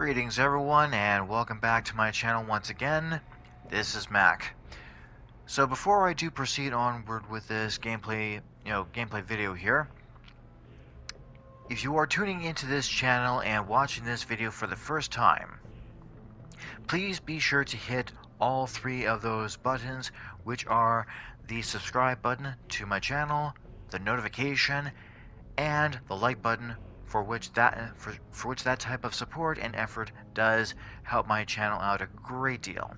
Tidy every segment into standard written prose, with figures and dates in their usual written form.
Greetings everyone and welcome back to my channel once again. This is Mac. So before I do proceed onward with this gameplay video here, if you are tuning into this channel and watching this video for the first time, please be sure to hit all three of those buttons, which are the subscribe button to my channel, the notification, and the like button, for which that type of support and effort does help my channel out a great deal.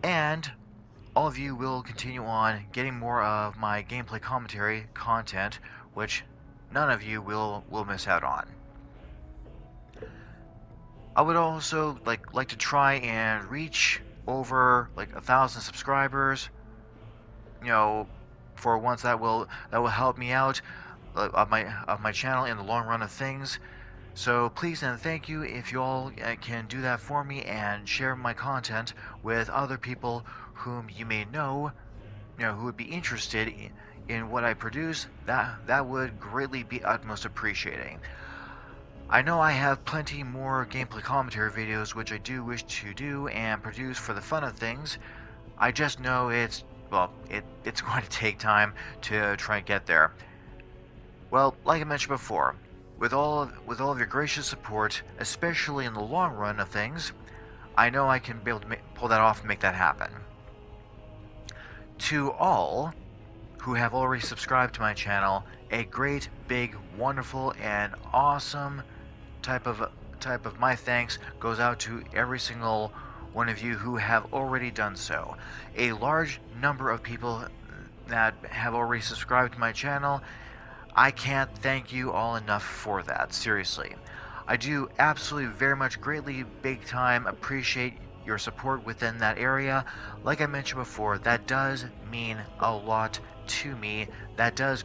And all of you will continue on getting more of my gameplay commentary content, which none of you will miss out on. I would also like to try and reach over 1,000 subscribers. For once that will help me out of my channel in the long run of things. So please and thank you if you all can do that for me and share my content with other people whom you may know, who would be interested in what I produce. That would greatly be utmost appreciating. I know I have plenty more gameplay commentary videos which I do wish to do and produce for the fun of things. I just know it's going to take time to try and get there. Well, like I mentioned before, with all of your gracious support, especially in the long run of things, I know I can be able to pull that off and make that happen. To all who have already subscribed to my channel, a great, big, wonderful, and awesome type of my thanks goes out to every single one of you who have already done so. A large number of people that have already subscribed to my channel, I can't thank you all enough for that, seriously. I do absolutely very much greatly, big time appreciate your support within that area. Like I mentioned before, that does mean a lot to me. That does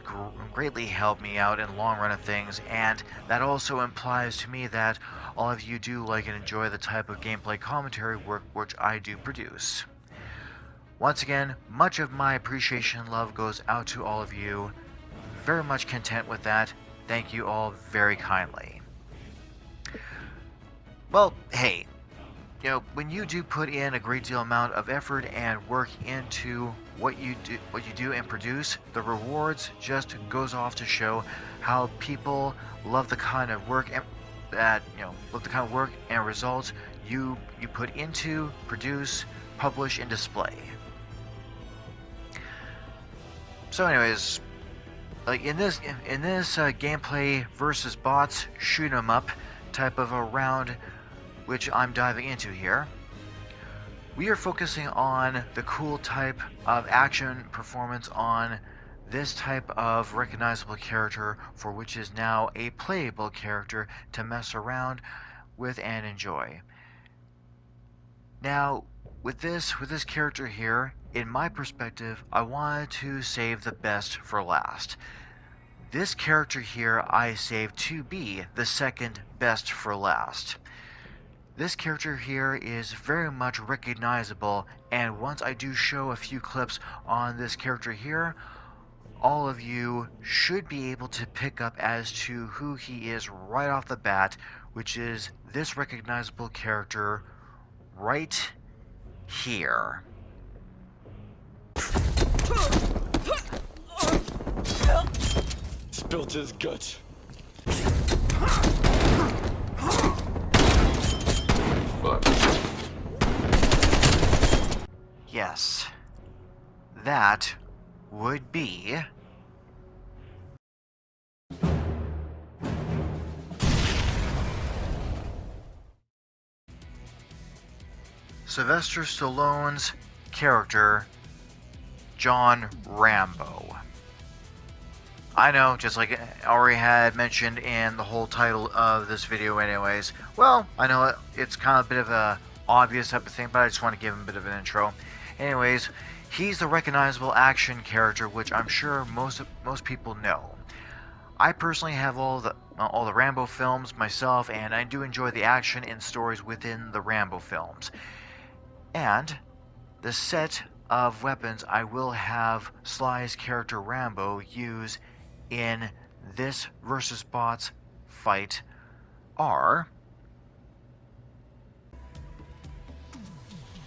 greatly help me out in the long run of things, and that also implies to me that all of you do like and enjoy the type of gameplay commentary work which I do produce. Once again, much of my appreciation and love goes out to all of you. Very much content with that. Thank you all very kindly. Well, hey, when you do put in a great deal amount of effort and work into what you do and produce, the rewards just goes off to show how people love the kind of work and results you put into, produce, publish, and display. So anyways, in this gameplay versus bots shoot 'em up type of a round which I'm diving into here, we are focusing on the cool type of action performance on this type of recognizable character, for which is now a playable character to mess around with and enjoy. Now with this character here, in my perspective, I wanted to save the best for last. This character here I saved to be the second best for last. This character here is very much recognizable, and once I do show a few clips on this character here, all of you should be able to pick up as to who he is right off the bat, which is this recognizable character right here. Spilt his guts. Yes, that would be Sylvester Stallone's character, John Rambo. I know, just like I already had mentioned in the whole title of this video anyways. Well, I know it's kind of a bit of a obvious type of thing, but I just want to give him a bit of an intro. Anyways, he's the recognizable action character which I'm sure most people know. I personally have all the Rambo films myself, and I do enjoy the action and stories within the Rambo films. And the set of weapons I will have Sly's character Rambo use in this versus bots fight are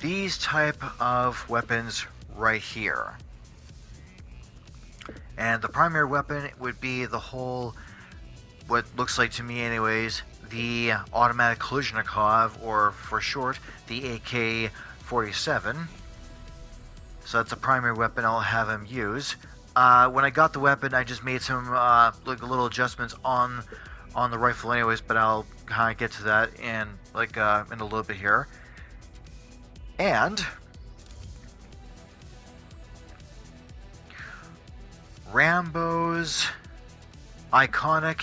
these type of weapons right here. And the primary weapon would be the whole, what looks like to me anyways, the automatic Kalashnikov, or for short, the AK-47. So that's the primary weapon I'll have him use. When I got the weapon, I just made some like little adjustments on the rifle anyways, but I'll kind of get to that in in a little bit here. And Rambo's iconic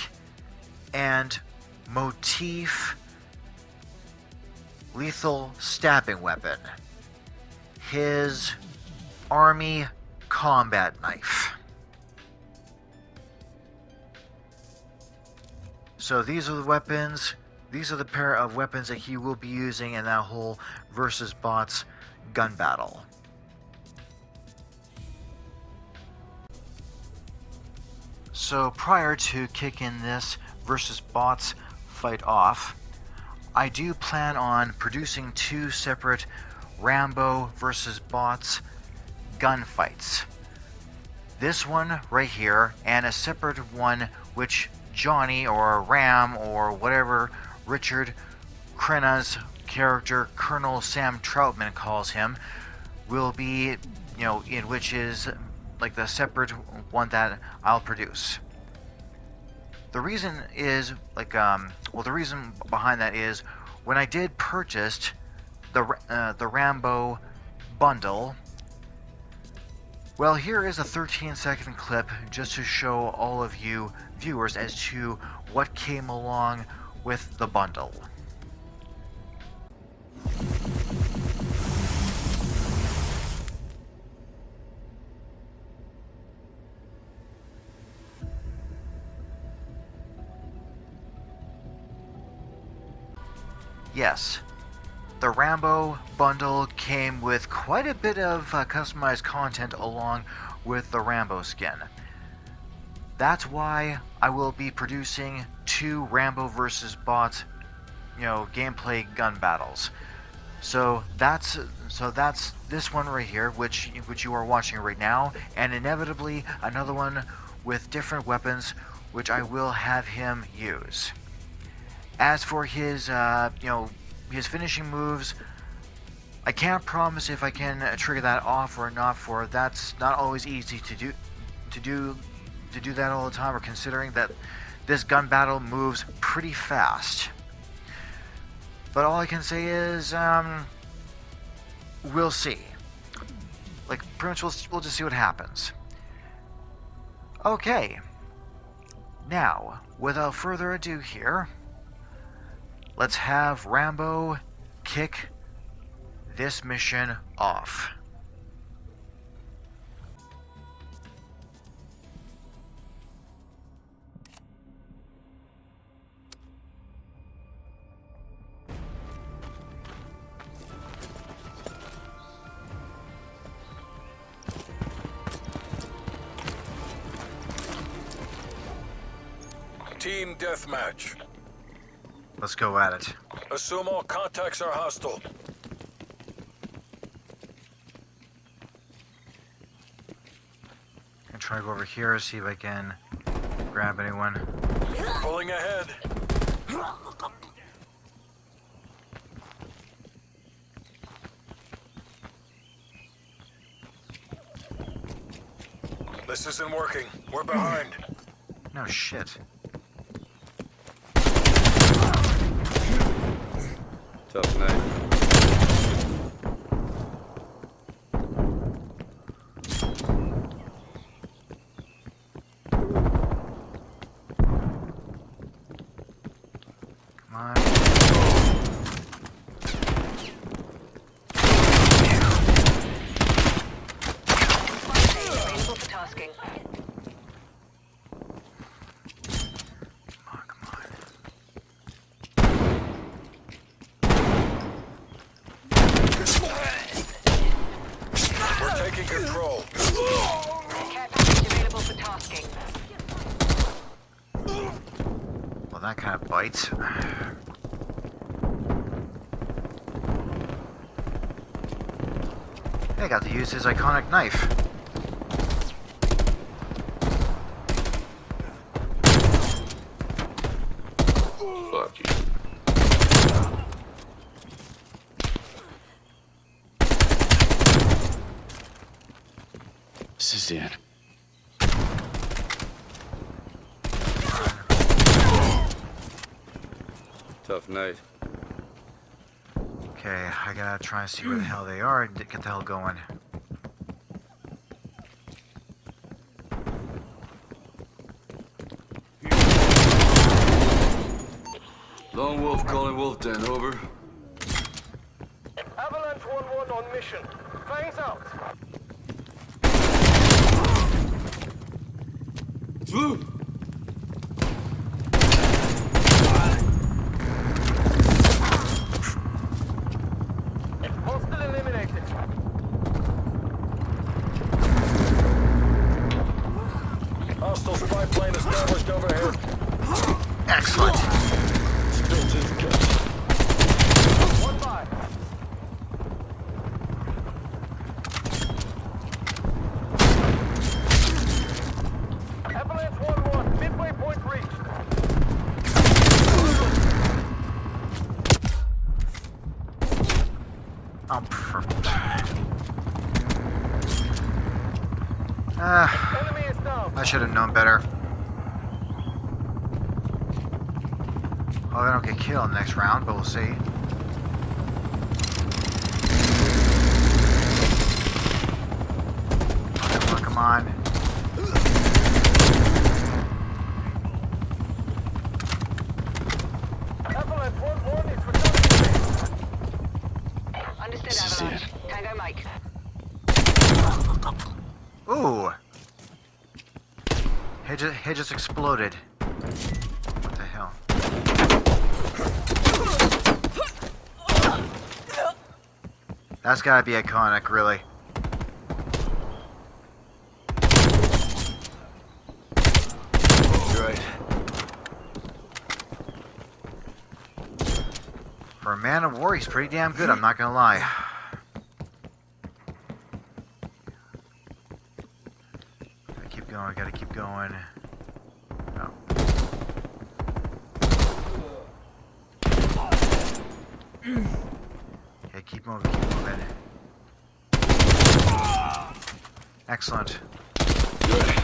and motif lethal stabbing weapon, his army combat knife. So these are the weapons, these are the pair of weapons that he will be using in that whole versus bots gun battle. So prior to kicking this versus bots fight off, I do plan on producing 2 separate Rambo versus bots gunfights. This one right here, and a separate one which Johnny or Ram or whatever Richard Crenna's character Colonel Sam Troutman calls him, will be, in which is like the separate one that I'll produce. The reason is the reason behind that is when I did purchase the Rambo bundle. Well, here is a 13-second clip just to show all of you viewers as to what came along with the bundle. Yes, the Rambo bundle came with quite a bit of customized content along with the Rambo skin. That's why I will be producing 2 Rambo vs. bots, gameplay gun battles. So that's this one right here, which you are watching right now, and inevitably another one with different weapons, which I will have him use. As for his, his finishing moves, I can't promise if I can trigger that off or not. For that's not always easy to do that all the time. Or considering that this gun battle moves pretty fast. But all I can say is, we'll see. Like, pretty much we'll just see what happens. Okay. Now, without further ado here, let's have Rambo kick this mission off. Team deathmatch. Let's go at it. Assume all contacts are hostile. I'm try to go over here, see if I can grab anyone. Pulling ahead. This isn't working. We're behind. No shit. Tough night. Come on. Available for tasking. Taking control. Care package available for tasking. Well, that kind of bites. I got to use his iconic knife. Fuck you. This is the end. Tough night. Okay, I gotta try and see where the hell they are and get the hell going. Lone Wolf calling Wolf Den, over. Avalanche 1-1 on mission. Fangs out. Blue! Hostile eliminated. Hostile spy plane established overhead. Excellent. Still didn't get. 1-5. Avalanche 1-1. Midway point reached. Oh, perfect. Enemy is down. I should have known better. Well, I don't get killed next round, but we'll see. Come on. Avalanche 1-1 is returning. Understood, This is it. Avalanche. Tango Mike. Ooh. Head just exploded. What the hell? That's gotta be iconic, really. You're right. For a man of war, he's pretty damn good, I'm not gonna lie. Gotta keep going, gotta keep going. Oh. Okay, keep moving, keep moving. Excellent. You're right.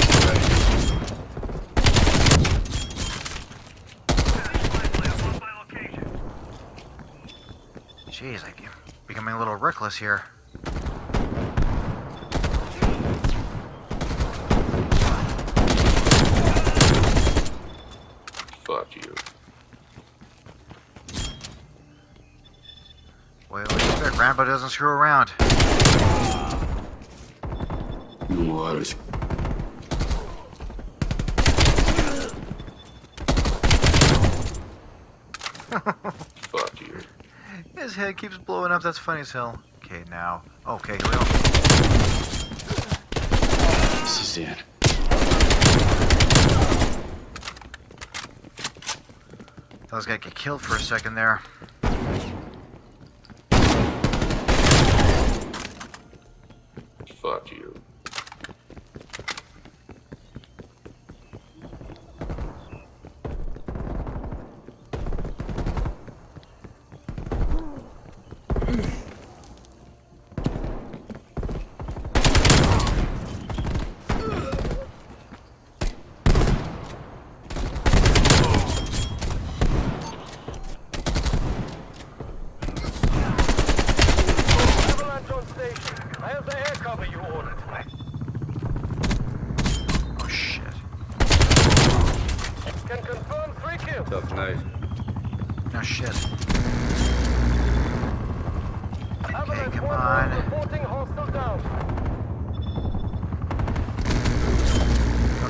You're right. Jeez, I'm becoming a little reckless here. Fuck you. Well, like I said, Rambo doesn't screw around. What? Fuck you. His head keeps blowing up, that's funny as hell. Okay, now. Okay, here we go. This is the end. I was gonna get killed for a second there. Fuck you. Avalanche on station. I have the air cover you ordered. Oh shit. Can confirm 3 kills. Tough night. No shit. Avalanche come 1-1 on. reporting hostile down.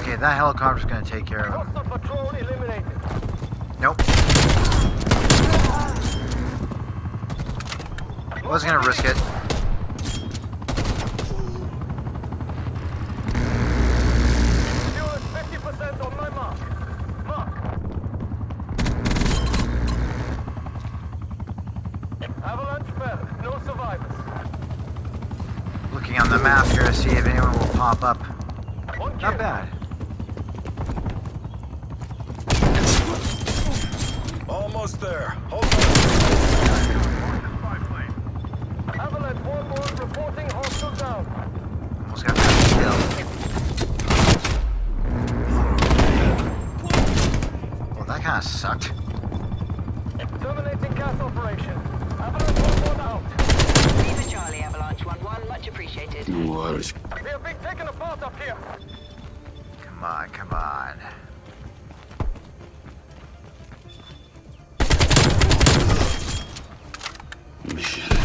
Okay, that helicopter's gonna take care of him. Hostile patrol eliminated. Nope. Wasn't gonna risk it. Fuel is 50% on my mark. Avalanche fell. No survivors. map here to see if anyone will pop up. One Not kill. bad. Almost there. Hold on. Avalanche 1-1 reporting hostile down. Almost got that kill. Well, that kind of sucked. Terminating gas operation. Avalanche 1-1 out. Viva Charlie, Avalanche 1-1. Much appreciated. No orders. We are being taken apart up here. Come on, come on. Mission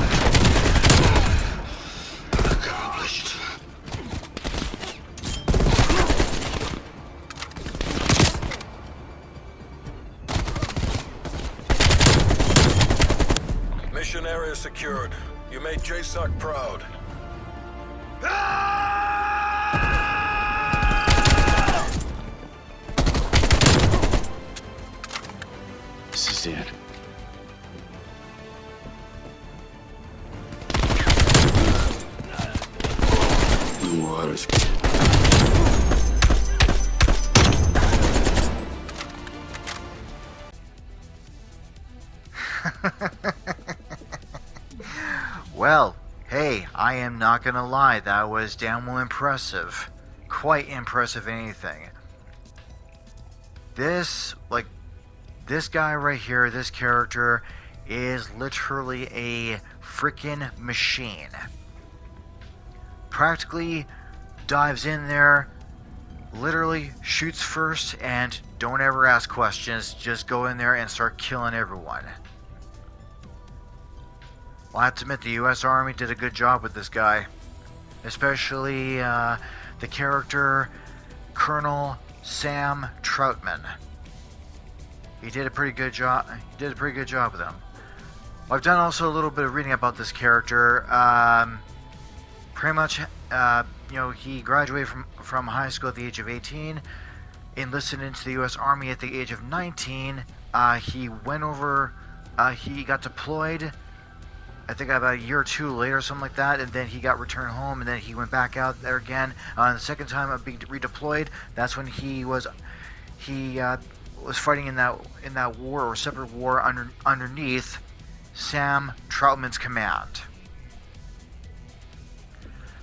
accomplished. Mission area secured. You made JSOC proud. This is it. No orders. Well, hey, I am not gonna lie, that was damn well impressive. Quite impressive, anything. This guy right here, this character, is literally a freaking machine. Practically dives in there, literally shoots first, and don't ever ask questions, just go in there and start killing everyone. Well, I have to admit, the US Army did a good job with this guy. Especially the character Colonel Sam Troutman. He did a pretty good job. He did a pretty good job with him. Well, I've done also a little bit of reading about this character. Pretty much, you know, he graduated from high school at the age of 18, enlisted into the U.S. Army at the age of 19. He went over. He got deployed. I think about a year or two later, something like that, and then he got returned home, and then he went back out there again. The second time of being redeployed, that's when he was fighting in that war, or separate war, underneath Sam Troutman's command.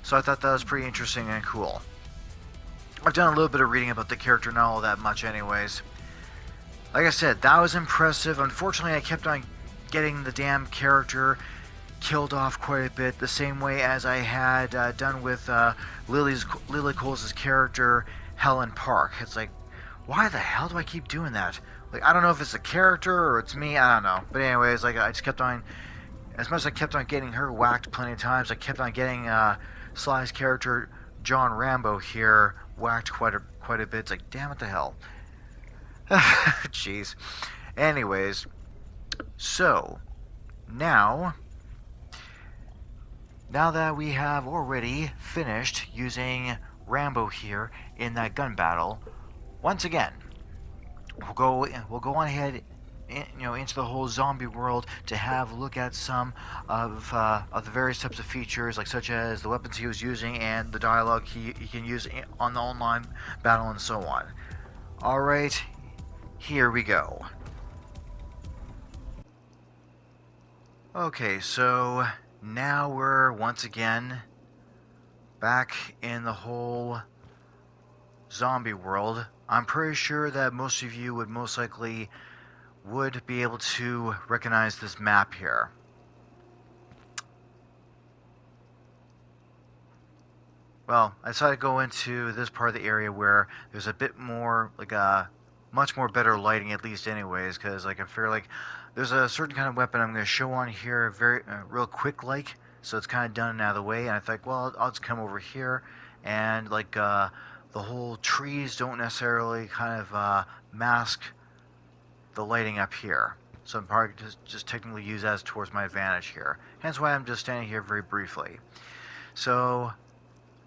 So I thought that was pretty interesting and cool. I've done a little bit of reading about the character, not all that much anyways. Like I said, that was impressive. Unfortunately, I kept on getting the damn character killed off quite a bit, the same way as I had done with Lily Coles' character, Helen Park. It's like, why the hell do I keep doing that? Like, I don't know if it's the character or it's me, I don't know. But anyways, like, I just kept on, as much as I kept on getting her whacked plenty of times, I kept on getting Sly's character, John Rambo here, whacked quite a bit. It's like, damn, what the hell? Jeez. Anyways, so now that we have already finished using Rambo here in that gun battle, once again, we'll go on ahead, into the whole zombie world to have a look at some of the various types of features, like such as the weapons he was using and the dialogue he can use on the online battle and so on. All right, here we go. Okay, so now we're once again back in the whole zombie world. I'm pretty sure that most of you would most likely be able to recognize this map here. Well, I decided to go into this part of the area where there's a bit more, like much more better lighting, at least anyways, because like I feel like there's a certain kind of weapon I'm going to show on here very real quick, like, so it's kind of done and out of the way, and I think, well, I'll just come over here, and like the whole trees don't necessarily kind of mask the lighting up here, so I'm probably just technically use that towards my advantage here, hence why I'm just standing here very briefly. So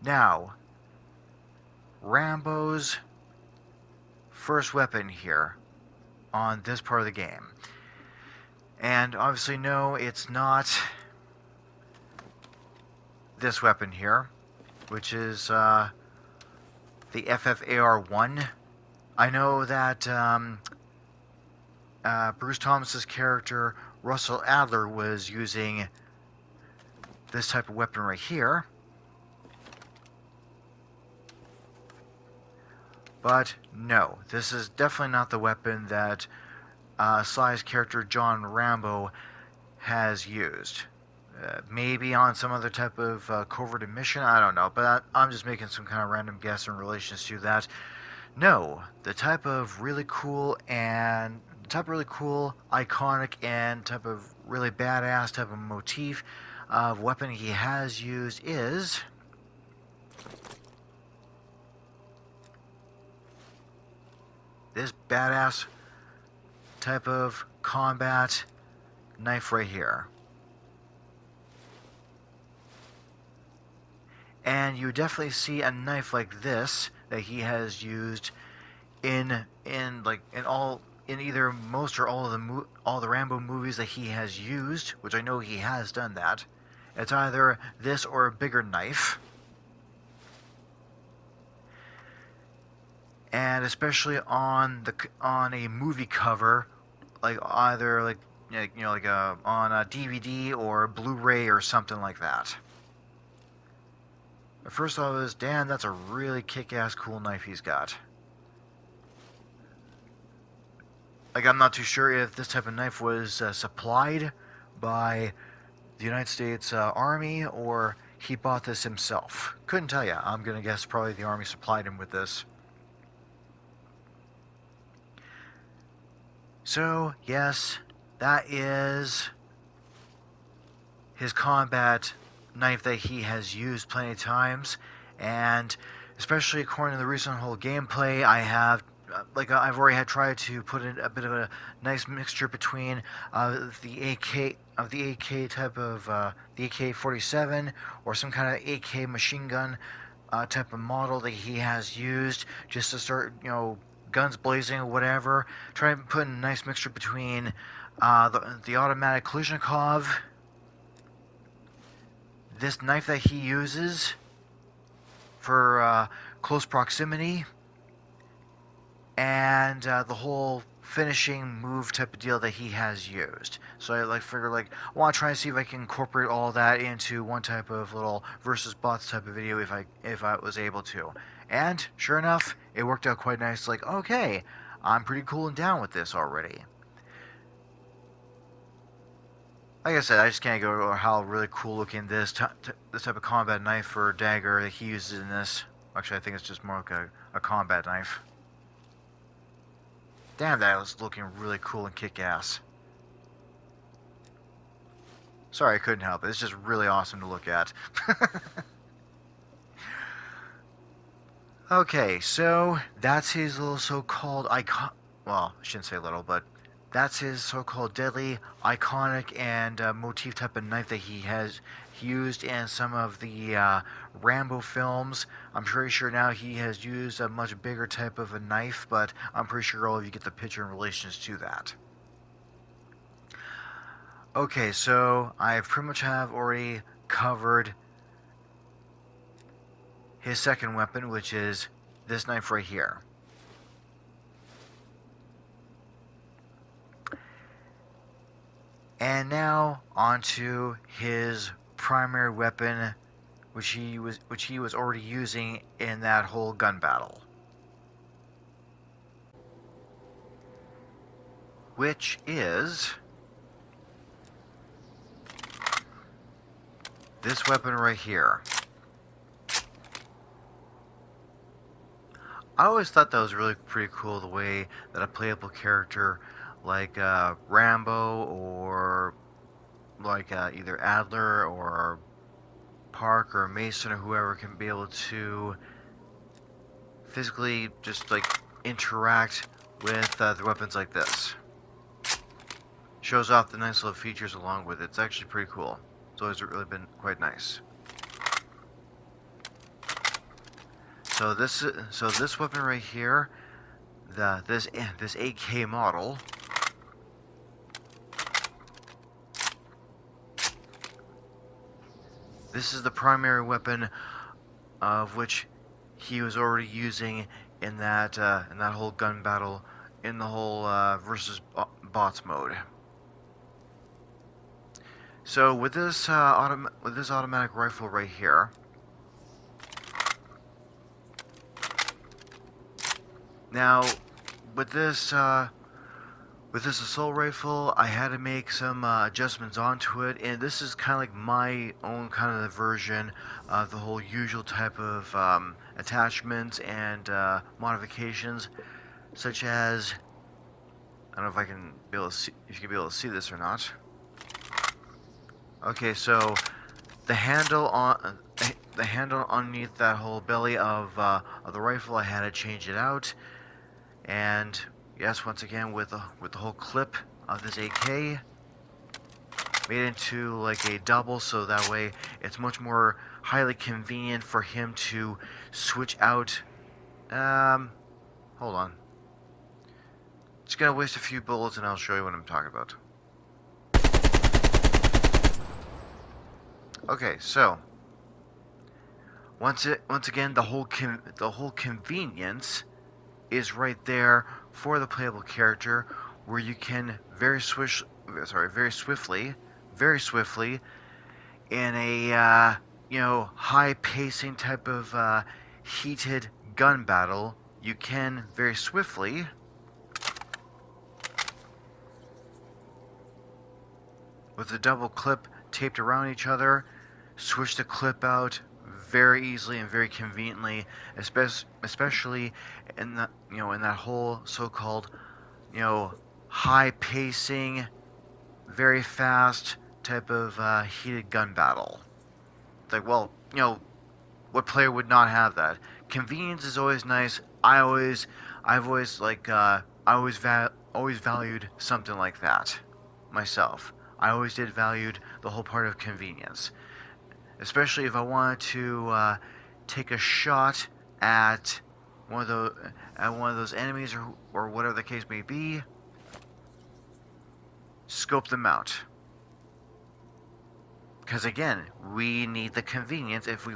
now Rambo's first weapon here on this part of the game. And obviously, no, it's not this weapon here. which is the FFAR-1. I know that Bruce Thomas's character Russell Adler was using this type of weapon right here. But no, this is definitely not the weapon that Sly's character John Rambo has used. Maybe on some other type of covert mission, I don't know, but I'm just making some kind of random guess in relation to that. No, the type of really cool, iconic, and type of really badass type of motif of weapon he has used is this badass type of combat knife right here. And you definitely see a knife like this that he has used in either most or all the Rambo movies that he has used, which I know he has done that. It's either this or a bigger knife. And especially on a movie cover, like either on a DVD or Blu-ray or something like that. But first of all, is damn, that's a really kick-ass cool knife he's got. Like, I'm not too sure if this type of knife was supplied by the United States Army or he bought this himself. Couldn't tell you. I'm gonna guess probably the Army supplied him with this. So, yes, that is his combat knife that he has used plenty of times, and especially according to the recent whole gameplay, I've already tried to put in a bit of a nice mixture between the AK type of the AK-47 or some kind of AK machine gun type of model that he has used just to start, guns blazing or whatever. Try and put in a nice mixture between the automatic Kalashnikov, this knife that he uses for close proximity, and the whole finishing move type of deal that he has used. So I I want to try and see if I can incorporate all that into one type of little versus bots type of video if I was able to. And sure enough, it worked out quite nice. Like, okay, I'm pretty cool and down with this already. Like I said, I just can't go over how really cool looking this type of combat knife or dagger that he uses in this. Actually, I think it's just more like a combat knife. Damn, that was looking really cool and kick-ass. Sorry, I couldn't help it. It's just really awesome to look at. Okay, so that's his little so-called well, I shouldn't say little, but that's his so-called deadly, iconic, and motif type of knife that he has used in some of the Rambo films. I'm pretty sure now he has used a much bigger type of a knife, but I'm pretty sure all of you get the picture in relation to that. Okay, so I pretty much have already covered his second weapon, which is this knife right here. And now onto his primary weapon, which he was already using in that whole gun battle, which is this weapon right here. I always thought that was really pretty cool, the way that a playable character like Rambo or like either Adler or Park or Mason or whoever can be able to physically just like interact with the weapons like this. Shows off the nice little features along with it. It's actually pretty cool. It's always really been quite nice. So this weapon right here, this AK model, this is the primary weapon of which he was already using in that whole gun battle, in the whole versus bots mode. So with this automatic rifle right here, now with this assault rifle, I had to make some adjustments onto it, and this is kind of like my own kind of version of the whole usual type of attachments and modifications, such as, I don't know if I can be able to see, if you can be able to see this or not. Okay, so the handle underneath that whole belly of the rifle, I had to change it out, and yes, once again with the whole clip of this AK, made into like a double, so that way it's much more highly convenient for him to switch out. Hold on. Just gonna waste a few bullets and I'll show you what I'm talking about. Okay, so once again, the whole convenience is right there for the playable character, where you can very swiftly, in a high pacing type of heated gun battle, you can very swiftly with the double clip taped around each other, switch the clip out very easily and very conveniently, especially in the in that whole so-called high pacing, very fast type of heated gun battle. It's like, well, what player would not have that? Convenience is always nice. I've always valued something like that myself. I always did valued the whole part of convenience, especially if I wanted to take a shot at one of those enemies or whatever the case may be. Scope them out, because again, we need the convenience if we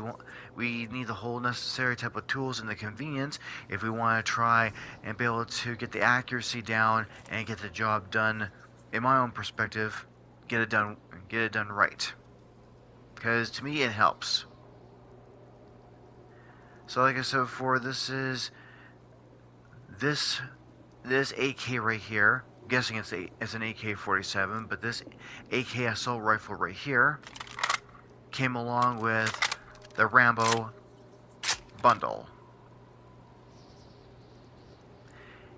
need the whole necessary type of tools and the convenience if we want to try and be able to get the accuracy down and get the job done. In my own perspective, get it done right, because to me it helps. So like I said before, this AK right here, I'm guessing it's an AK-47, but this AK assault rifle right here came along with the Rambo bundle.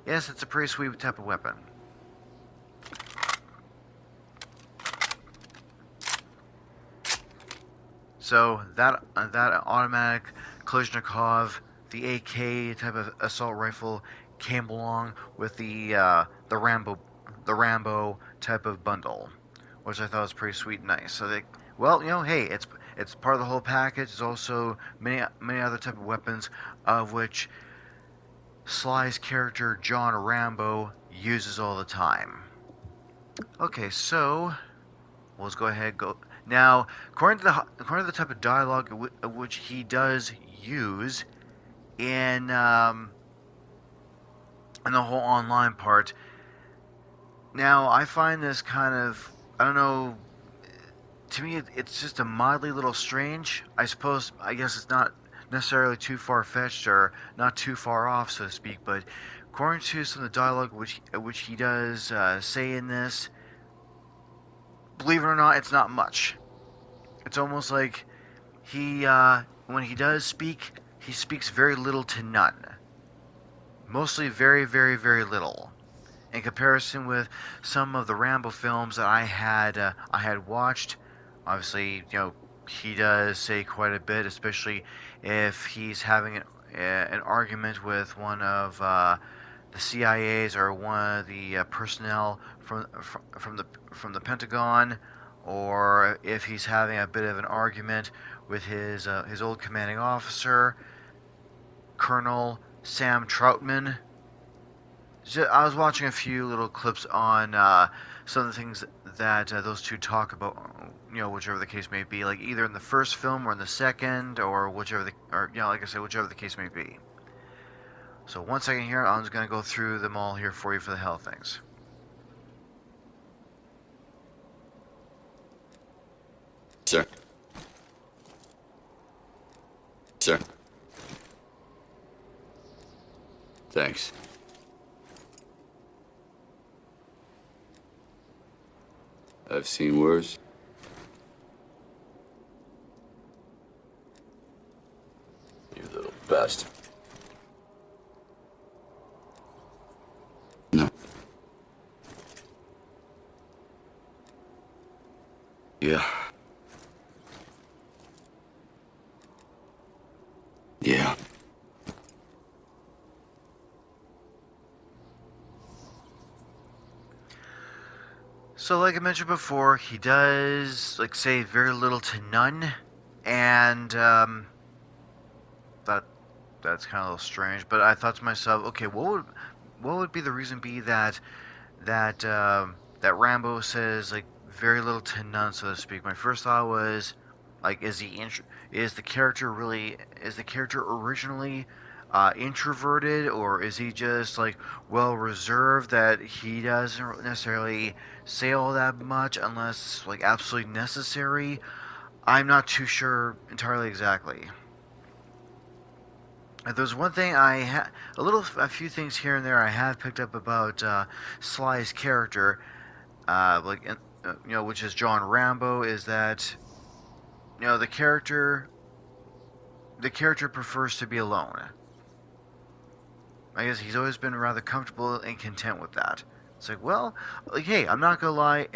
Yes, it's a pretty sweet type of weapon. So that automatic Kalashnikov, the AK type of assault rifle, came along with the Rambo type of bundle, which I thought was pretty sweet and nice. So they, well, hey, it's part of the whole package. There's also many other type of weapons, of which Sly's character John Rambo uses all the time. Okay, so let's go ahead now. According to the type of dialogue which he does use in the whole online part. Now, I find this kind of, I don't know, to me it's just a mildly little strange. I guess it's not necessarily too far-fetched or not too far off, so to speak, but according to some of the dialogue which he does say in this, believe it or not, it's not much. It's almost like he, when he does speak, he speaks very little to none. Mostly very, very, very little. In comparison with some of the Rambo films that I had watched, obviously, he does say quite a bit, especially if he's having an argument with one of the CIA's or one of the personnel from the Pentagon, or if he's having a bit of an argument with his old commanding officer, Colonel Sam Troutman. I was watching a few little clips on some of the things that those two talk about, whichever the case may be, like either in the first film or in the second, or like I said, whichever the case may be. So 1 second here, I'm just gonna go through them all here for you for the hell of things. Sir. Sir. Thanks. I've seen worse. You little bastard. No. Yeah. Yeah. So, like I mentioned before, he does say very little to none, and that's kind of a little strange. But I thought to myself, okay, what would be the reason be that Rambo says very little to none, so to speak? My first thought was is the character originally introverted, or is he just well reserved that he doesn't necessarily say all that much unless absolutely necessary? I'm not too sure entirely exactly. There's one thing a few things here and there I have picked up about Sly's character, which is John Rambo, is that the character prefers to be alone. I guess he's always been rather comfortable and content with that. It's hey, I'm not gonna lie,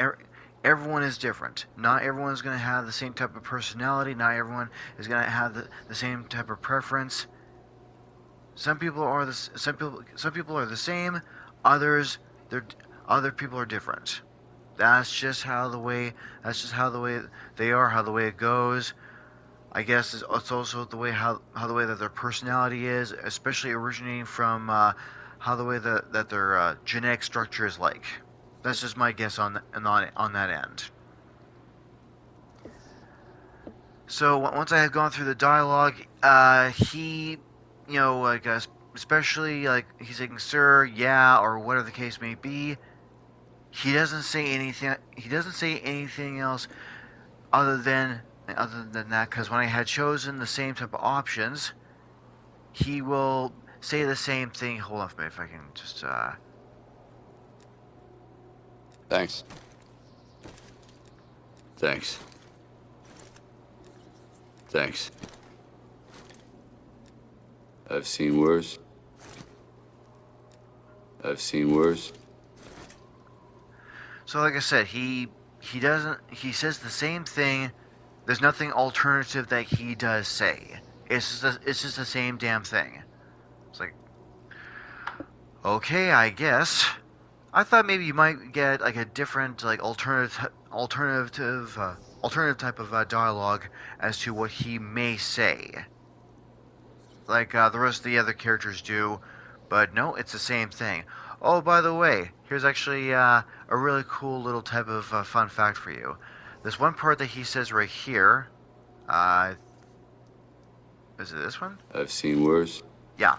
everyone is different. Not everyone's gonna have the same type of personality. Not everyone is gonna have the same type of preference. Some people are some people are the same. Other people are different. That's just how the way they are, how the way it goes. I guess it's also the way how the way that their personality is, especially originating from how the way that their genetic structure is like. That's just my guess on that end. So once I had gone through the dialogue, he, especially he's saying "sir," "yeah," or whatever the case may be. He doesn't say anything. He doesn't say anything else other than that, because when I had chosen the same type of options, he will say the same thing. Hold on for a minute if I can just Thanks. Thanks. Thanks. I've seen worse. I've seen worse. So like I said, he says the same thing. There's nothing alternative that he does say. It's just the same damn thing. It's okay, I guess. I thought maybe you might get a different alternative type of dialogue as to what he may say, the rest of the other characters do. But no, it's the same thing. Oh, by the way, here's actually a really cool little type of fun fact for you. There's one part that he says right here. Is it this one? I've seen worse. Yeah.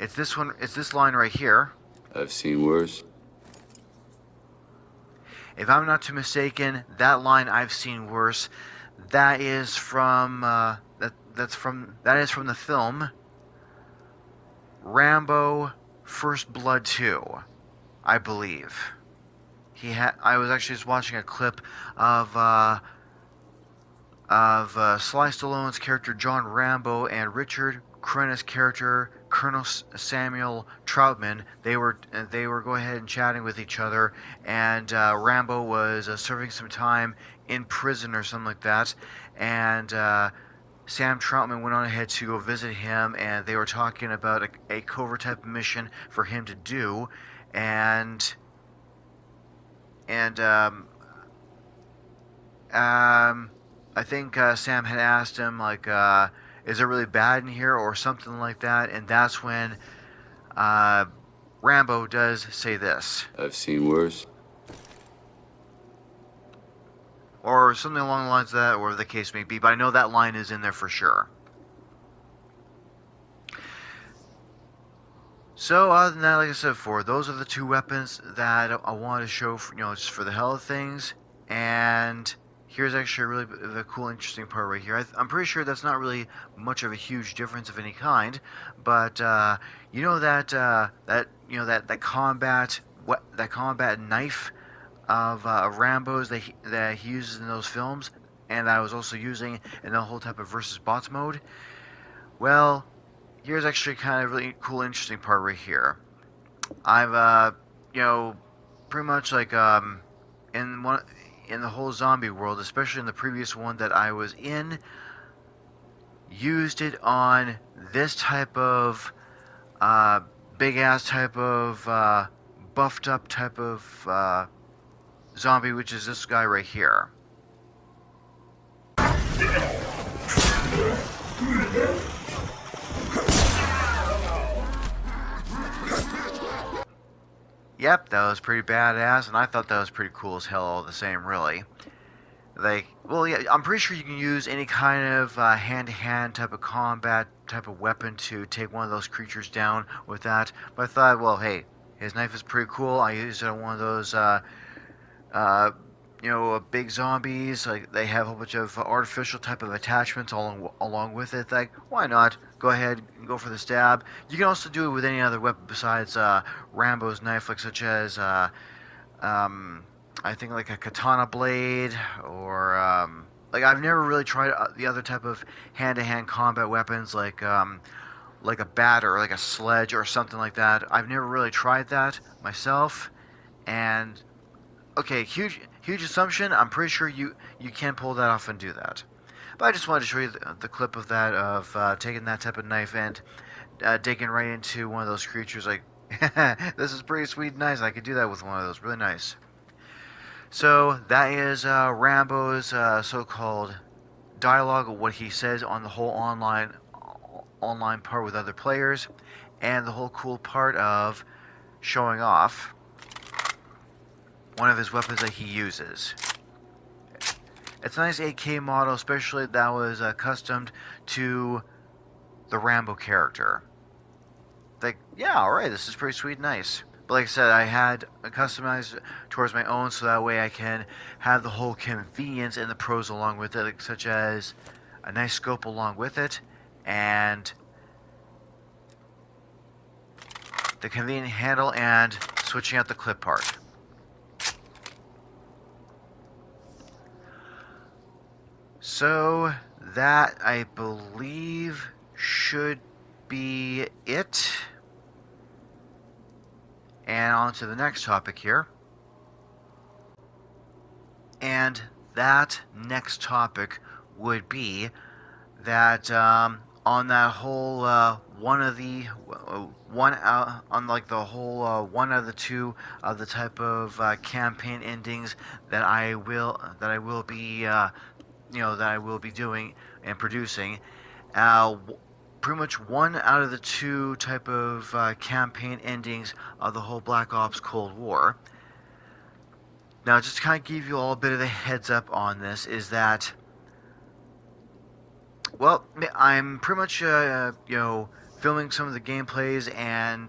It's this one. It's this line right here. I've seen worse. If I'm not too mistaken, that line, "I've seen worse," that is from that is from the film Rambo: First Blood 2, I believe. I was actually just watching a clip of Sly Stallone's character John Rambo and Richard Crenna's character Colonel Samuel Troutman. They were go ahead and chatting with each other, and Rambo was serving some time in prison or something like that, and Sam Troutman went on ahead to go visit him, and they were talking about a covert type of mission for him to do, and I think Sam had asked him is it really bad in here or something like that, and that's when Rambo does say this. I've seen worse. Or something along the lines of that, or the case may be, but I know that line is in there for sure. So, other than that, like I said before, those are the two weapons that I wanted to show, for, just for the hell of things. And here's actually a really the cool, interesting part right here. I'm pretty sure that's not really much of a huge difference of any kind, but you know that that combat knife of Rambo's that he uses in those films, and that I was also using in the whole type of versus bots mode. Well, here's actually kind of really cool, interesting part right here. I've pretty much like in the whole zombie world, especially in the previous one that I was in, used it on this type of big ass type of buffed up type of zombie, which is this guy right here. Yep, that was pretty badass, and I thought that was pretty cool as hell all the same, really. Like, well, yeah, I'm pretty sure you can use any kind of hand-to-hand type of combat type of weapon to take one of those creatures down with that. But I thought, well, hey, his knife is pretty cool. I used it on one of those, big zombies. Like, they have a whole bunch of artificial type of attachments along with it. Like, why not? Go ahead and go for the stab. You can also do it with any other weapon besides Rambo's knife, like such as I think like a katana blade, or like I've never really tried the other type of hand-to-hand combat weapons like a bat or like a sledge or something like that. I've never really tried that myself, and okay, huge assumption. I'm pretty sure you can pull that off and do that. But I just wanted to show you the clip of that, of taking that type of knife and digging right into one of those creatures. Like, this is pretty sweet and nice. I could do that with one of those. Really nice. So that is Rambo's so-called dialogue, of what he says on the whole online part with other players, and the whole cool part of showing off one of his weapons that he uses. It's a nice 8K model, especially that was customed to the Rambo character. Like, yeah, alright, this is pretty sweet and nice. But like I said, I had customized towards my own, so that way I can have the whole convenience and the pros along with it, like, such as a nice scope along with it, and the convenient handle and switching out the clip part. So that, I believe, should be it. And on to the next topic here. And that next topic would be that on that whole one of the two of the type of campaign endings that I will be doing and producing. Pretty much one out of the two type of campaign endings of the whole Black Ops Cold War. Now, just to kind of give you all a bit of a heads up on this, is that, well, I'm pretty much filming some of the gameplays and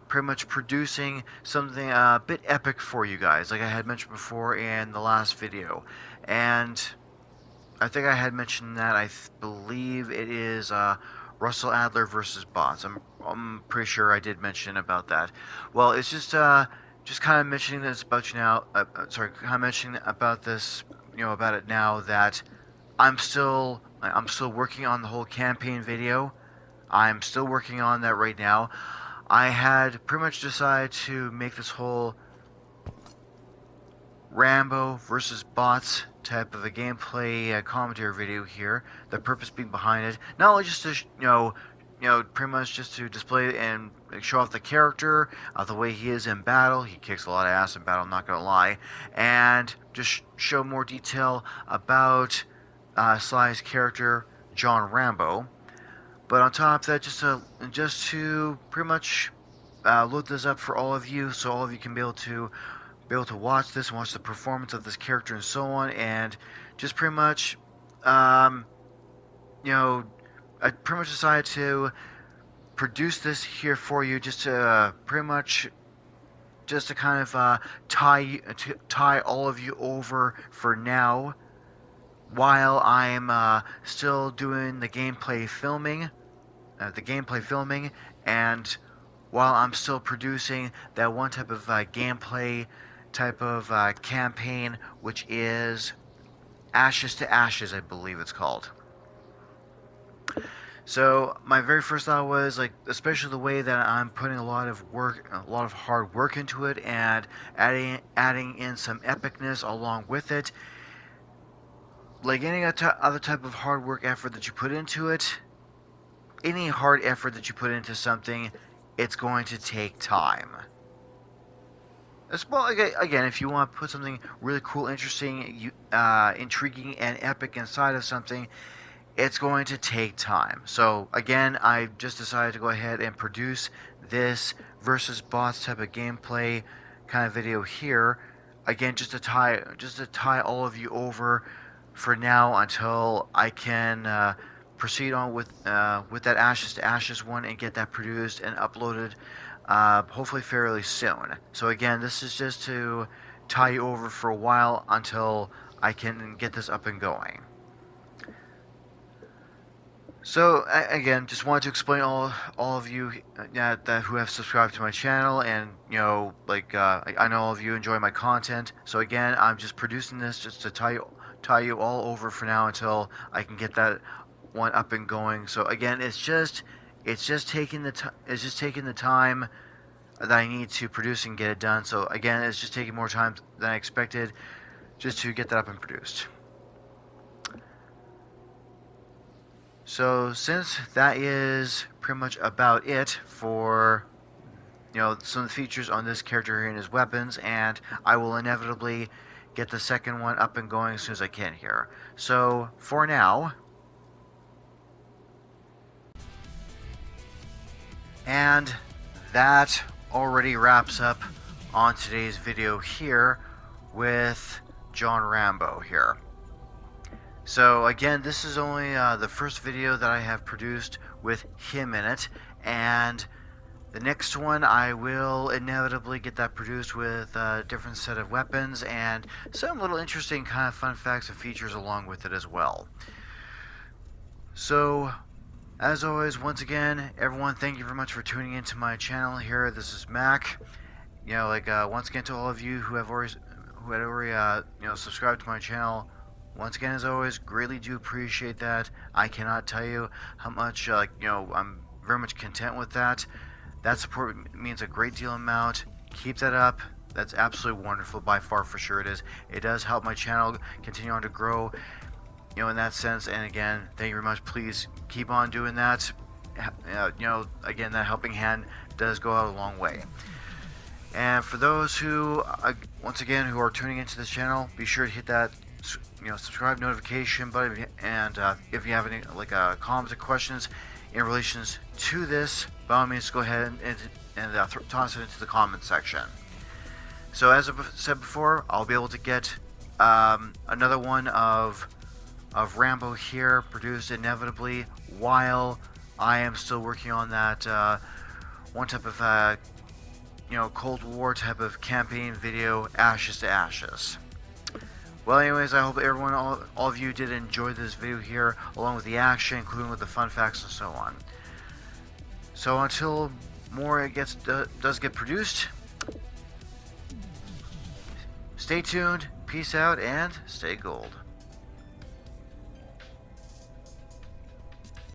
pretty much producing something a bit epic for you guys, like I had mentioned before in the last video. And I think I had mentioned that I believe it is Russell Adler versus bots. I'm pretty sure I did mention about that. Well, it's just kind of mentioning this about you now. Kind of mentioning about this, about it now, that I'm still working on the whole campaign video. I'm still working on that right now. I had pretty much decided to make this whole Rambo versus bots type of a gameplay commentary video here. The purpose being behind it, not only just to pretty much just to display and show off the character, the way he is in battle. He kicks a lot of ass in battle, I'm not gonna lie, and just show more detail about Sly's character, John Rambo. But on top of that, just to pretty much load this up for all of you, so all of you can be able to watch this and watch the performance of this character and so on, and just pretty much, you know, I pretty much decided to produce this here for you, just to pretty much, just to kind of tie all of you over for now, while I'm still doing the gameplay filming, and while I'm still producing that one type of gameplay type of campaign, which is Ashes to Ashes, I believe it's called. So my very first thought was, like, especially the way that I'm putting a lot of hard work into it, and adding in some epicness along with it. Like any other type of hard work effort that you put into it, any hard effort that you put into something, it's going to take time. Well, again, if you want to put something really cool, interesting, intriguing, and epic inside of something, it's going to take time. So again, I just decided to go ahead and produce this versus bots type of gameplay kind of video here. Again, just to tie all of you over for now until I can proceed on with that Ashes to Ashes one and get that produced and uploaded, hopefully fairly soon. So again, this is just to tie you over for a while until I can get this up and going. So again, just wanted to explain all of you that who have subscribed to my channel, and you know, like I know all of you enjoy my content. So again, I'm just producing this just to tie you all over for now until I can get that one up and going. So again, it's just taking the time that I need to produce and get it done. So again, it's just taking more time than I expected just to get that up and produced. So since that is pretty much about it for, you know, some of the features on this character here and his weapons, and I will inevitably get the second one up and going as soon as I can here. So for now, and that already wraps up on today's video here with John Rambo here. So again, this is only the first video that I have produced with him in it, and the next one I will inevitably get that produced with a different set of weapons and some little interesting kind of fun facts and features along with it as well. So as always, once again, everyone, thank you very much for tuning into my channel here. This is Mac. You know, like once again, to all of you who had already you know, subscribed to my channel, once again, as always, greatly do appreciate that. I cannot tell you how much, you know, I'm very much content with that. That support means a great deal amount. Keep that up. That's absolutely wonderful, by far, for sure it is. It does help my channel continue on to grow, you know, in that sense. And again, thank you very much. Please keep on doing that. You know, again, that helping hand does go out a long way. And for those who, once again, who are tuning into this channel, be sure to hit that, you know, subscribe notification button, and if you have any comments or questions in relations to this, by all means, go ahead and toss it into the comment section. So as I said before, I'll be able to get another one of Rambo here produced inevitably while I am still working on that one type of you know, Cold War type of campaign video, Ashes to Ashes. Well, anyways, I hope everyone, all of you did enjoy this video here, along with the action, including with the fun facts and so on. So until more does get produced, stay tuned, peace out, and stay gold.